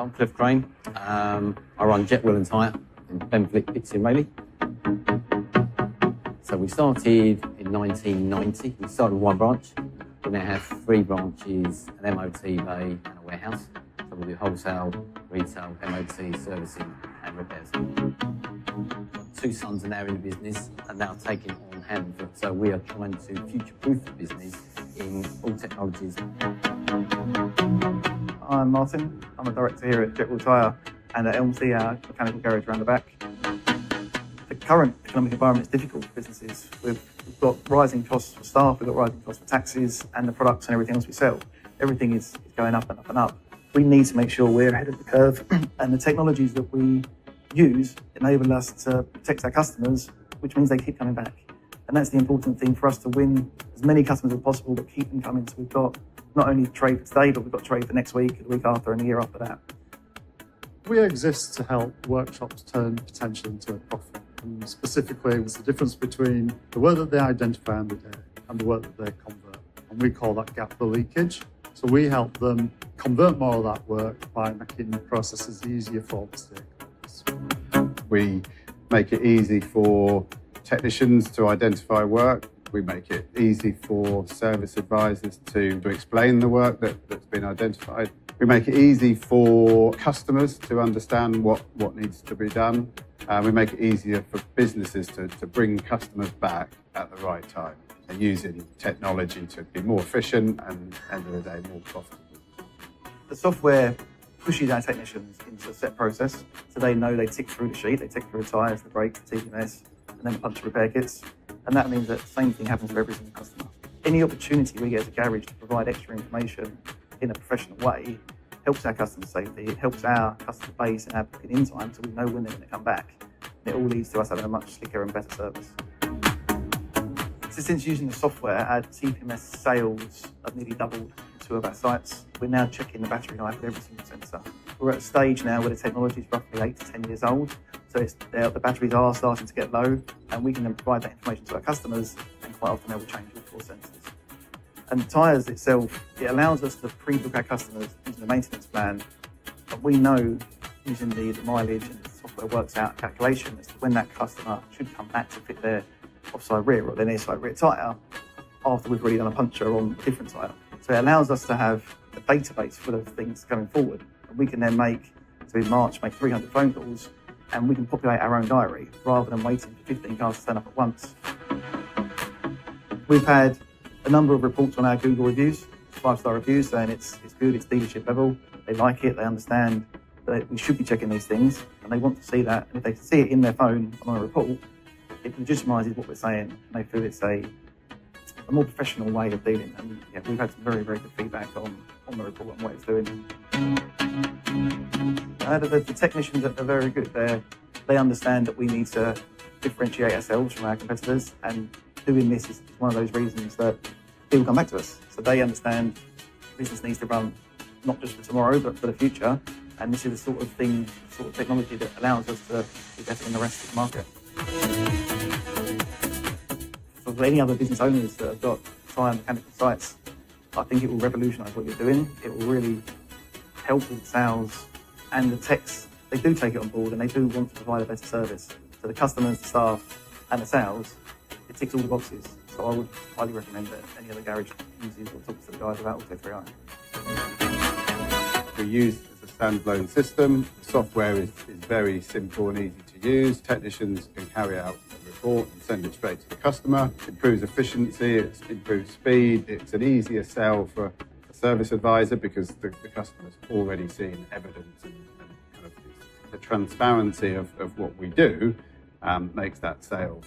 I'm Cliff Crane. I run Jet Wheel Tyre in Belfry, Rayleigh. So we started in 1990. We started with one branch. We now have 3 branches, an MOT bay and a warehouse. So we do wholesale, retail, MOT, servicing and repairs. 2 sons are now in the business and now taking on hand. So we are trying to future-proof the business in all technologies. I'm Martin. I'm a director here at Jet Wheel Tyre and at Elmsey, our mechanical garage around the back. The current economic environment is difficult for businesses. We've got rising costs for staff, we've got rising costs for taxes and the products and everything else we sell. Everything is going up and up and up. We need to make sure we're ahead of the curve and the technologies that we use enable us to protect our customers, which means they keep coming back. And that's the important thing for us to win as many customers as possible, but keep them coming. So we've got not only trade for today, but we've got trade for next week, the week after, and the year after that. We exist to help workshops turn potential into a profit. And specifically, it's the difference between the work that they identify on the day and the work that they convert. And we call that gap the leakage. So we help them convert more of that work by making the processes easier for the stakeholders. We make it easy for technicians to identify work. We make it easy for service advisors to explain the work that's been identified. We make it easy for customers to understand what needs to be done. We make it easier for businesses to bring customers back at the right time and using technology to be more efficient and, at the end of the day, more profitable. The software pushes our technicians into a set process, so they know they tick through the sheet, they tick through the tyres, the brakes, the TPMS, and then a bunch of repair kits. And that means that the same thing happens for every single customer. Any opportunity we get as a garage to provide extra information in a professional way helps our customer safety, it helps our customer base and our booking in time so we know when they're going to come back. And it all leads to us having a much slicker and better service. So since using the software, our TPMS sales have nearly doubled in 2 of our sites. We're now checking the battery life of every single sensor. We're at a stage now where the technology is roughly 8 to 10 years old. So the batteries are starting to get low, and we can then provide that information to our customers, and quite often they will change all 4 sensors. And the tyres itself, it allows us to pre-book our customers using the maintenance plan, but we know using the mileage and the software works out a calculation as to when that customer should come back to fit their offside rear or their near-side rear tyre after we've already done a puncture on a different tyre. So it allows us to have a database full of things going forward, and we can then make 300 phone calls, and we can populate our own diary rather than waiting for 15 cars to turn up at once. We've had a number of reports on our Google reviews, 5-star reviews saying it's good, it's dealership level, they like it, they understand that we should be checking these things, and they want to see that. And if they see it in their phone on a report, it legitimises what we're saying, and they feel it's a more professional way of dealing. And yeah, we've had some very, very good feedback on the report and what it's doing. The technicians are very good. They understand that we need to differentiate ourselves from our competitors, and doing this is one of those reasons that people come back to us. So they understand business needs to run not just for tomorrow, but for the future. And this is the sort of technology that allows us to be better than the rest of the market. For any other business owners that have got tyre mechanical sites, I think it will revolutionise what you're doing. It will really help with sales, and the techs, they do take it on board and they do want to provide a better service. So the customers, the staff and the sales, it ticks all the boxes. So I would highly recommend that any other garage uses or talks to the guys about AutoX3. We use it as a standalone system. The software is very simple and easy to use. Technicians can carry out a report and send it straight to the customer. It improves efficiency, it improves speed. It's an easier sell for a service advisor because the customer's already seen evidence, and kind of the transparency of what we do makes that sale